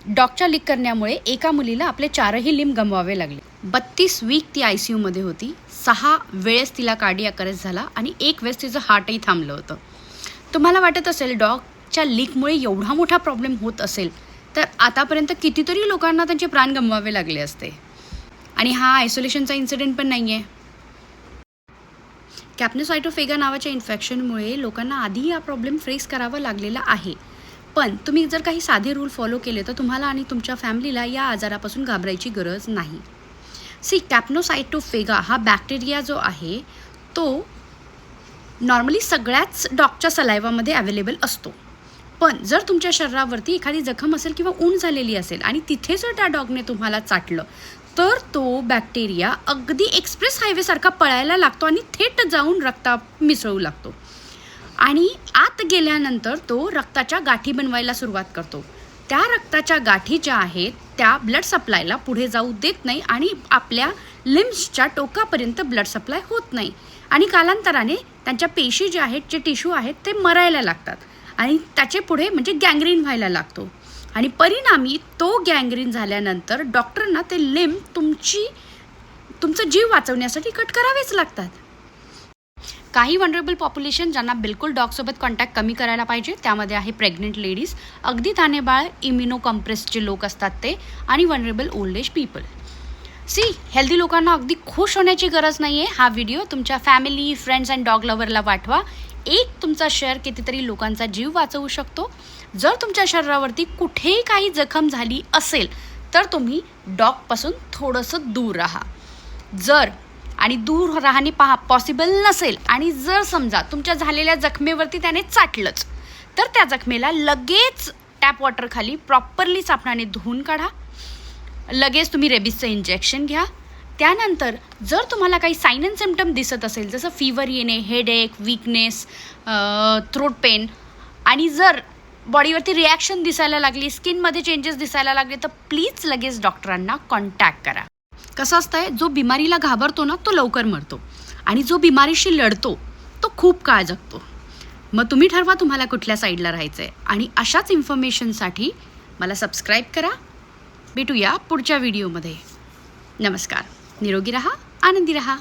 डॉगच्या leak करण्यामुळे एका मुलीला आपले 4ही लिंब गमवावे लागले. 32 वीक ती ICU मध्ये होती. 6 वेळेस तिला कार्डियाक अरेस्ट झाला आणि 1 वेळेस तिचं हार्टही थांबलं होतं. तुम्हाला वाटत असेल डॉगच्या लीकमुळे एवढा मोठा प्रॉब्लेम होत असेल तर आतापर्यंत कितीतरी लोकांना त्यांचे प्राण गमवावे लागले असते. आणि हा आयसोलेशनचा इन्सिडेंट पण नाही आहे. कॅप्नोसाइटोफेगा नावाच्या इन्फेक्शनमुळे लोकांना आधी हा प्रॉब्लेम फेस करावा लागलेला आहे. पण तुम्ही जर काही साधे रूल फॉलो केले तर तुम्हाला आणि तुमच्या फॅमिलीला या आजारापासून घाबरायची गरज नाही. कॅप्नोसाइटोफेगा हा बॅक्टेरिया जो आहे तो नॉर्मली सगळ्याच डॉगच्या सलायवामध्ये अवेलेबल असतो. पण जर तुमच्या शरीरावरती एखादी जखम असेल किंवा ऊन झालेली असेल आणि तिथे जर त्या डॉगने तुम्हाला चाटलं तर तो बॅक्टेरिया अगदी एक्सप्रेस हायवेसारखा पळायला लागतो आणि थेट जाऊन रक्तात मिसळू लागतो. आणि आत गेल्यानंतर तो रक्ताच्या गाठी बनवायला सुरुवात करतो. त्या रक्ताच्या गाठी ज्या आहेत त्या ब्लड सप्लायला पुढे जाऊ देत नाही आणि आपल्या लिम्सच्या टोकापर्यंत ब्लड सप्लाय होत नाही. आणि कालांतराने त्यांच्या पेशी ज्या आहेत, जे टिश्यू आहेत ते मरायला लागतात आणि त्याचे पुढे म्हणजे गँग्रीन व्हायला लागतो. आणि परिणामी तो गँग्रीन झाल्यानंतर डॉक्टरांना ते लिंब तुमचा जीव वाचवण्यासाठी कट करावेच लागतात. काही वनरेबल पॉप्युलेशन ज्यांना बिलकुल डॉगसोबत कॉन्टॅक्ट कमी करायला पाहिजे त्यामध्ये आहे प्रेग्नंट लेडीज, अगदी तानेबाळ इम्युनो कम्प्रेस्डचे लोक असतात ते, आणि vulnerable old age people. Healthy लोकांना अगदी खुश होण्याची गरज नाही आहे. हा व्हिडिओ तुमच्या फॅमिली, फ्रेंड्स अँड डॉग लव्हरला पाठवा. एक तुमचा शेअर कितीतरी लोकांचा जीव वाचवू शकतो. जर तुमच्या शरीरावरती कुठेही काही जखम झाली असेल तर तुम्ही डॉगपासून थोडंसं दूर राहा. जर आणि दूर राहणे पॉसिबल नसेल आणि जर समजा तुमच्या झालेल्या जखमेवरती त्याने चाटलंच तर त्या जखमेला लगेच टॅप वॉटरखाली प्रॉपरली साबणाने धुवून काढा. लगेच तुम्ही रेबीजचं इंजेक्शन घ्या. त्यानंतर जर तुम्हाला काही साईन अँड सिम्पटम दिसत असेल जसं फीवर येणे, हेडेक, वीकनेस, थ्रोट पेन आणि जर बॉडीवरती रिॲक्शन दिसायला लागली, स्किनमध्ये चेंजेस दिसायला लागले तर प्लीज लगेच डॉक्टरांना कॉन्टॅक्ट करा. कसं असतंय, जो बिमारीला घाबरतो ना तो लवकर मरतो आणि जो बिमारीशी लढतो तो खूप काळ जगतो. मग तुम्ही ठरवा तुम्हाला कुठल्या साईडला राहायचं आहे. आणि अशाच इन्फॉर्मेशनसाठी मला सबस्क्राईब करा. भेटूया पुढच्या व्हिडिओमध्ये. नमस्कार. निरोगी रहा, आनंदी रहा.